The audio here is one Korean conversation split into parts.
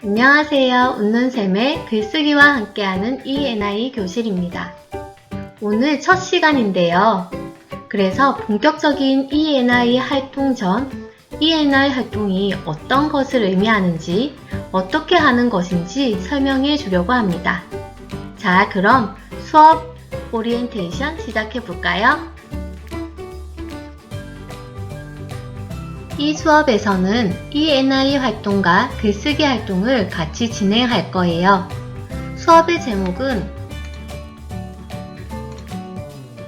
안녕하세요. 웃는샘의 글쓰기와 함께하는 ENI 교실입니다. 오늘 첫 시간인데요. 그래서 본격적인 ENI 활동 전 ENI 활동이 어떤 것을 의미하는지, 어떻게 하는 것인지 설명해 주려고 합니다. 자, 그럼 수업 오리엔테이션 시작해 볼까요? 이 수업에서는 ENI 활동과 글쓰기 활동을 같이 진행할 거예요. 수업의 제목은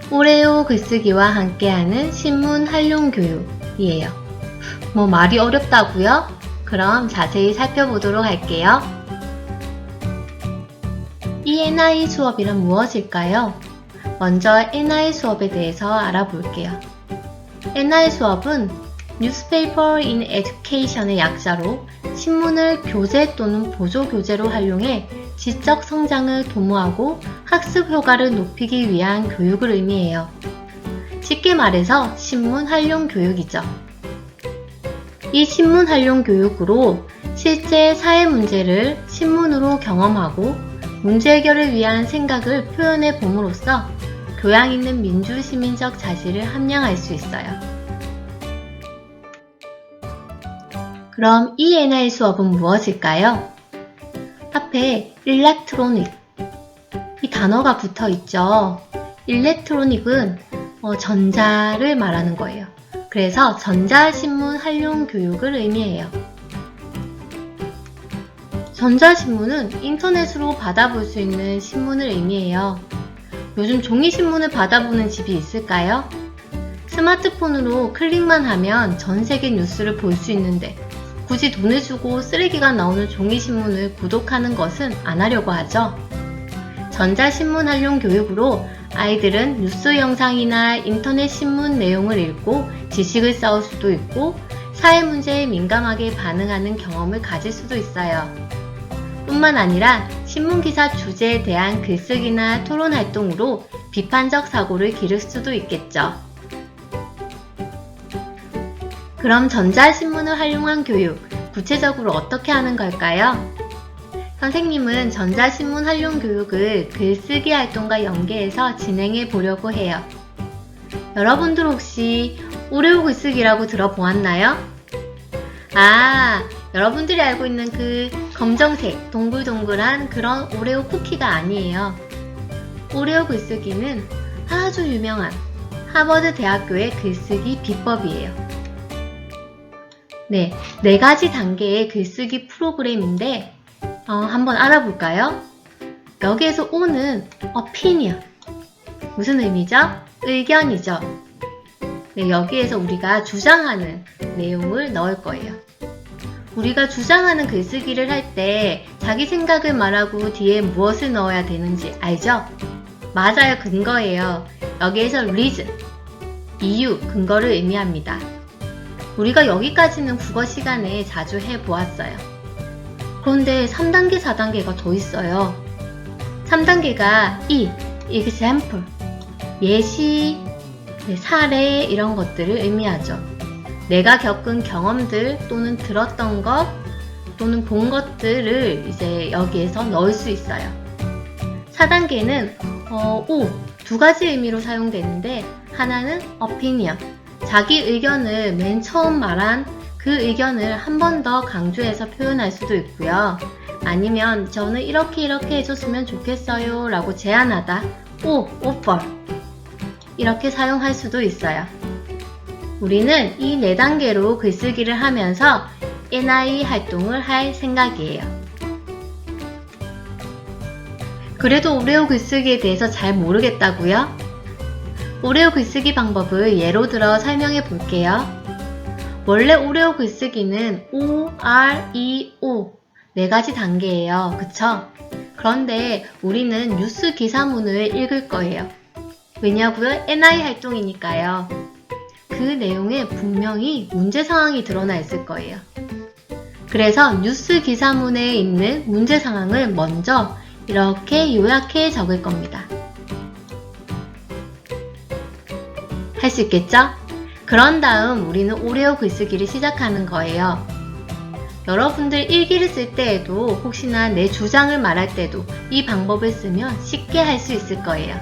오레오 글쓰기와 함께하는 신문 활용 교육이에요. 말이 어렵다고요? 그럼 자세히 살펴보도록 할게요. ENI 수업이란 무엇일까요? 먼저 NI 수업에 대해서 알아볼게요. NI 수업은 Newspaper in Education의 약자로 신문을 교재 또는 보조교재로 활용해 지적 성장을 도모하고 학습 효과를 높이기 위한 교육을 의미해요. 쉽게 말해서 신문 활용 교육이죠. 이 신문 활용 교육으로 실제 사회 문제를 신문으로 경험하고 문제 해결을 위한 생각을 표현해 봄으로써 교양 있는 민주시민적 자질을 함양할 수 있어요. 그럼 ENI 수업은 무엇일까요? 앞에 일렉트로닉 이 단어가 붙어 있죠. 일렉트로닉은 전자를 말하는 거예요. 그래서 전자신문 활용 교육을 의미해요. 전자신문은 인터넷으로 받아볼 수 있는 신문을 의미해요. 요즘 종이신문을 받아보는 집이 있을까요? 스마트폰으로 클릭만 하면 전 세계 뉴스를 볼 수 있는데 굳이 돈을 주고 쓰레기가 나오는 종이신문을 구독하는 것은 안 하려고 하죠. 전자신문 활용 교육으로 아이들은 뉴스 영상이나 인터넷 신문 내용을 읽고 지식을 쌓을 수도 있고 사회 문제에 민감하게 반응하는 경험을 가질 수도 있어요. 뿐만 아니라 신문기사 주제에 대한 글쓰기나 토론 활동으로 비판적 사고를 기를 수도 있겠죠. 그럼 전자신문을 활용한 교육, 구체적으로 어떻게 하는 걸까요? 선생님은 전자신문 활용 교육을 글쓰기 활동과 연계해서 진행해 보려고 해요. 여러분들 혹시 오레오 글쓰기라고 들어보았나요? 여러분들이 알고 있는 그 검정색 동글동글한 그런 오레오 쿠키가 아니에요. 오레오 글쓰기는 아주 유명한 하버드 대학교의 글쓰기 비법이에요. 네 가지 단계의 글쓰기 프로그램인데 한번 알아볼까요? 여기에서 O는 opinion 무슨 의미죠? 의견이죠. 네, 여기에서 우리가 주장하는 내용을 넣을 거예요. 우리가 주장하는 글쓰기를 할 때 자기 생각을 말하고 뒤에 무엇을 넣어야 되는지 알죠? 맞아요, 근거예요. 여기에서 reason, 이유, 근거를 의미합니다. 우리가 여기까지는 국어 시간에 자주 해보았어요. 그런데 3단계, 4단계가 더 있어요. 3단계가 example, 예시, 사례 이런 것들을 의미하죠. 내가 겪은 경험들 또는 들었던 것 또는 본 것들을 이제 여기에서 넣을 수 있어요. 4단계는 두 가지 의미로 사용되는데 하나는 opinion, 자기 의견을 맨 처음 말한 그 의견을 한 번 더 강조해서 표현할 수도 있고요. 아니면 저는 이렇게 해줬으면 좋겠어요 라고 제안하다 offer 이렇게 사용할 수도 있어요. 우리는 이 4단계로 글쓰기를 하면서 NI 활동을 할 생각이에요. 그래도 오레오 글쓰기에 대해서 잘 모르겠다고요? 오레오 글쓰기 방법을 예로 들어 설명해 볼게요. 원래 오레오 글쓰기는 O, R, E, O 4가지 단계예요. 그쵸? 그런데 우리는 뉴스 기사문을 읽을 거예요. 왜냐고요? NI 활동이니까요. 그 내용에 분명히 문제 상황이 드러나 있을 거예요. 그래서 뉴스 기사문에 있는 문제 상황을 먼저 이렇게 요약해 적을 겁니다. 할 수 있겠죠? 그런 다음 우리는 오레오 글쓰기를 시작하는 거예요. 여러분들 일기를 쓸 때에도 혹시나 내 주장을 말할 때도 이 방법을 쓰면 쉽게 할 수 있을 거예요.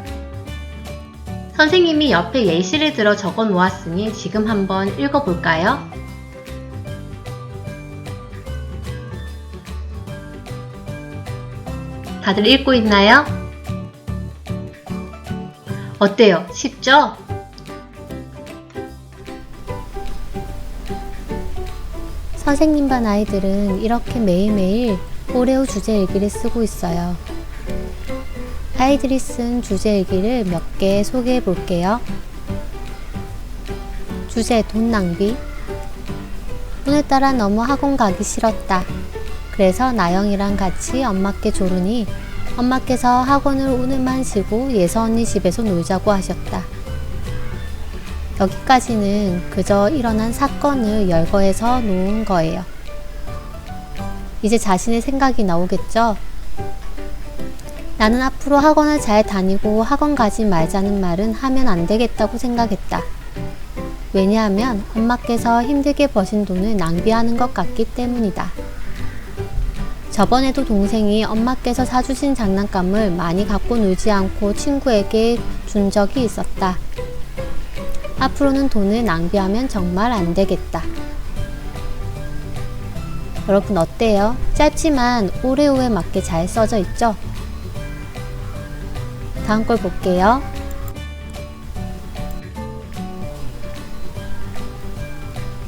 선생님이 옆에 예시를 들어 적어 놓았으니 지금 한번 읽어볼까요? 다들 읽고 있나요? 어때요? 쉽죠? 선생님 반 아이들은 이렇게 매일매일 오레오 주제일기를 쓰고 있어요. 아이들이 쓴 주제일기를 몇 개 소개해 볼게요. 주제 돈 낭비. 오늘따라 너무 학원 가기 싫었다. 그래서 나영이랑 같이 엄마께 조르니 엄마께서 학원을 오늘만 쉬고 예서 언니 집에서 놀자고 하셨다. 여기까지는 그저 일어난 사건을 열거해서 놓은 거예요. 이제 자신의 생각이 나오겠죠? 나는 앞으로 학원을 잘 다니고 학원 가지 말자는 말은 하면 안 되겠다고 생각했다. 왜냐하면 엄마께서 힘들게 버신 돈을 낭비하는 것 같기 때문이다. 저번에도 동생이 엄마께서 사주신 장난감을 많이 갖고 놀지 않고 친구에게 준 적이 있었다. 앞으로는 돈을 낭비하면 정말 안 되겠다. 여러분 어때요? 짧지만 오레오에 맞게 잘 써져 있죠? 다음 걸 볼게요.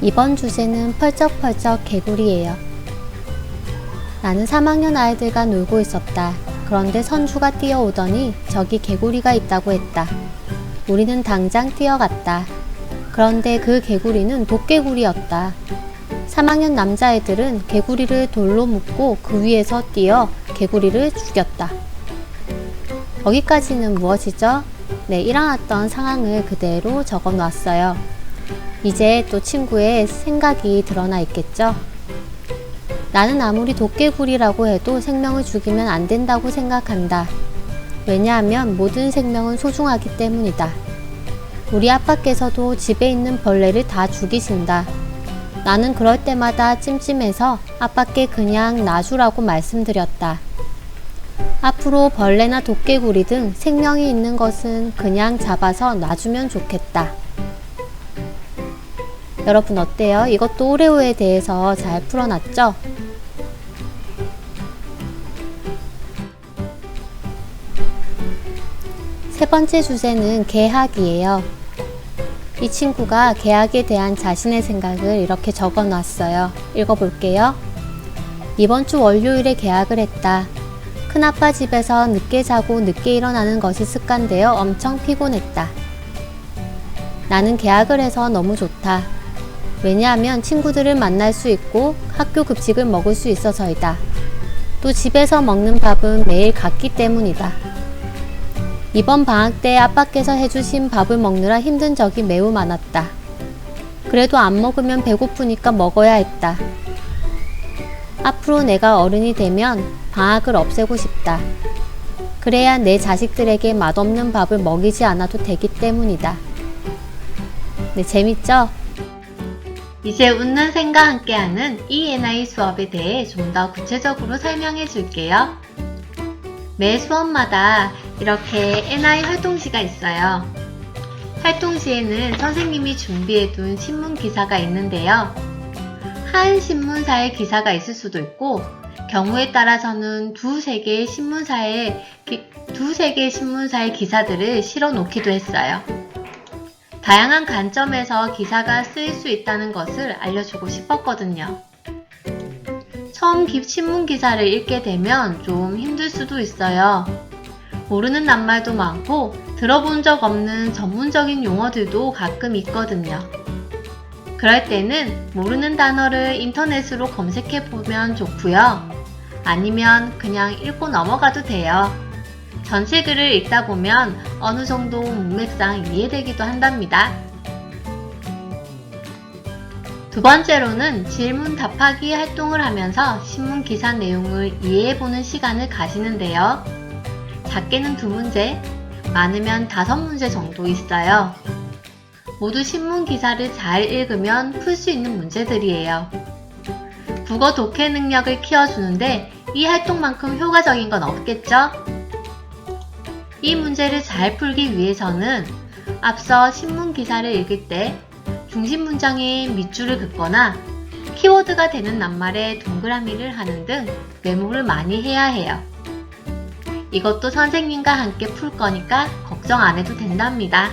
이번 주제는 펄쩍펄쩍 개구리예요. 나는 3학년 아이들과 놀고 있었다. 그런데 선주가 뛰어오더니 저기 개구리가 있다고 했다. 우리는 당장 뛰어갔다. 그런데 그 개구리는 도깨구리였다. 3학년 남자애들은 개구리를 돌로 묶고 그 위에서 뛰어 개구리를 죽였다. 여기까지는 무엇이죠? 네, 일어났던 상황을 그대로 적어 놨어요. 이제 또 친구의 생각이 드러나 있겠죠? 나는 아무리 도깨구리라고 해도 생명을 죽이면 안 된다고 생각한다. 왜냐하면 모든 생명은 소중하기 때문이다. 우리 아빠께서도 집에 있는 벌레를 다 죽이신다. 나는 그럴 때마다 찜찜해서 아빠께 그냥 놔주라고 말씀드렸다. 앞으로 벌레나 도깨구리 등 생명이 있는 것은 그냥 잡아서 놔주면 좋겠다. 여러분 어때요? 이것도 오레오에 대해서 잘 풀어놨죠? 세 번째 주제는 개학이에요. 이 친구가 개학에 대한 자신의 생각을 이렇게 적어 놨어요. 읽어볼게요. 이번 주 월요일에 개학을 했다. 큰아빠 집에서 늦게 자고 늦게 일어나는 것이 습관되어 엄청 피곤했다. 나는 개학을 해서 너무 좋다. 왜냐하면 친구들을 만날 수 있고 학교 급식을 먹을 수 있어서이다. 또 집에서 먹는 밥은 매일 같기 때문이다. 이번 방학 때 아빠께서 해주신 밥을 먹느라 힘든 적이 매우 많았다. 그래도 안 먹으면 배고프니까 먹어야 했다. 앞으로 내가 어른이 되면 방학을 없애고 싶다. 그래야 내 자식들에게 맛없는 밥을 먹이지 않아도 되기 때문이다. 네, 재밌죠? 이제 웃는 셈과 함께하는 ENI 수업에 대해 좀 더 구체적으로 설명해 줄게요. 매 수업마다 이렇게 NI 활동시가 있어요. 활동시에는 선생님이 준비해둔 신문 기사가 있는데요. 한 신문사의 기사가 있을 수도 있고 경우에 따라서는 두세 개의 신문사의 기사들을 실어 놓기도 했어요. 다양한 관점에서 기사가 쓰일 수 있다는 것을 알려주고 싶었거든요. 처음 신문 기사를 읽게 되면 좀 힘들 수도 있어요. 모르는 낱말도 많고 들어본 적 없는 전문적인 용어들도 가끔 있거든요. 그럴 때는 모르는 단어를 인터넷으로 검색해 보면 좋고요. 아니면 그냥 읽고 넘어가도 돼요. 전체 글을 읽다 보면 어느 정도 문맥상 이해되기도 한답니다. 두 번째로는 질문 답하기 활동을 하면서 신문 기사 내용을 이해해보는 시간을 가지는데요. 작게는 2문제, 많으면 5문제 정도 있어요. 모두 신문 기사를 잘 읽으면 풀 수 있는 문제들이에요. 국어 독해 능력을 키워주는데 이 활동만큼 효과적인 건 없겠죠? 이 문제를 잘 풀기 위해서는 앞서 신문 기사를 읽을 때 중심 문장에 밑줄을 긋거나 키워드가 되는 낱말에 동그라미를 하는 등 메모를 많이 해야 해요. 이것도 선생님과 함께 풀 거니까 걱정 안 해도 된답니다.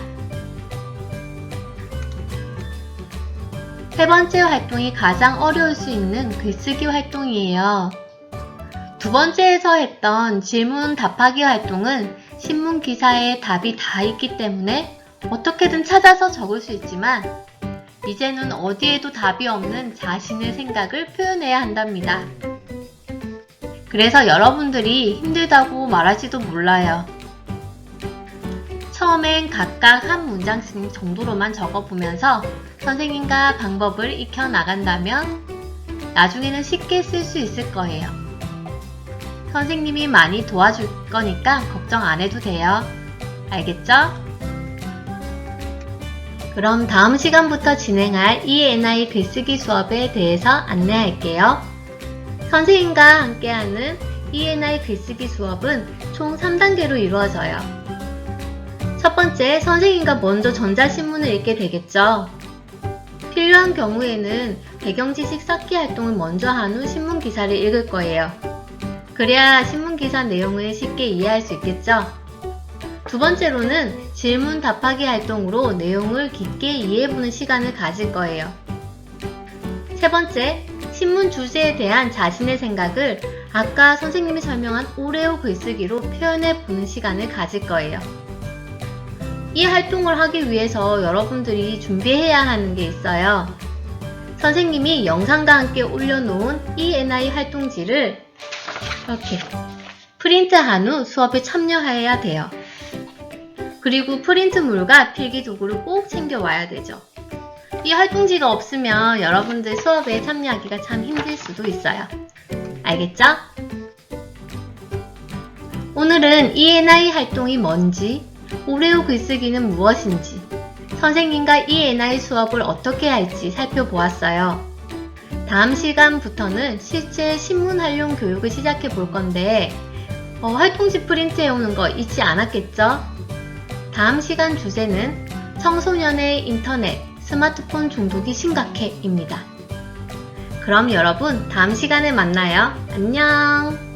세 번째 활동이 가장 어려울 수 있는 글쓰기 활동이에요. 두 번째에서 했던 질문 답하기 활동은 신문 기사에 답이 다 있기 때문에 어떻게든 찾아서 적을 수 있지만 이제는 어디에도 답이 없는 자신의 생각을 표현해야 한답니다. 그래서 여러분들이 힘들다고 말할지도 몰라요. 처음엔 각각 한 문장씩 정도로만 적어보면서 선생님과 방법을 익혀 나간다면 나중에는 쉽게 쓸 수 있을 거예요. 선생님이 많이 도와줄 거니까 걱정 안 해도 돼요. 알겠죠? 그럼 다음 시간부터 진행할 ENI 글쓰기 수업에 대해서 안내할게요. 선생님과 함께하는 ENI 글쓰기 수업은 총 3단계로 이루어져요. 첫 번째, 선생님과 먼저 전자신문을 읽게 되겠죠. 필요한 경우에는 배경지식 쌓기 활동을 먼저 한 후 신문기사를 읽을 거예요. 그래야 신문기사 내용을 쉽게 이해할 수 있겠죠. 두 번째로는 질문 답하기 활동으로 내용을 깊게 이해해보는 시간을 가질 거예요. 세 번째, 신문 주제에 대한 자신의 생각을 아까 선생님이 설명한 오레오 글쓰기로 표현해보는 시간을 가질 거예요. 이 활동을 하기 위해서 여러분들이 준비해야 하는 게 있어요. 선생님이 영상과 함께 올려놓은 ENI 활동지를 이렇게 프린트한 후 수업에 참여해야 돼요. 그리고 프린트물과 필기도구를 꼭 챙겨와야 되죠. 이 활동지가 없으면 여러분들 수업에 참여하기가 참 힘들 수도 있어요. 알겠죠? 오늘은 ENI 활동이 뭔지, 오레오 글쓰기는 무엇인지, 선생님과 ENI 수업을 어떻게 할지 살펴보았어요. 다음 시간부터는 실제 신문 활용 교육을 시작해 볼 건데 활동지 프린트해 오는 거 잊지 않았겠죠? 다음 시간 주제는 청소년의 인터넷, 스마트폰 중독이 심각해 입니다. 그럼 여러분 다음 시간에 만나요. 안녕!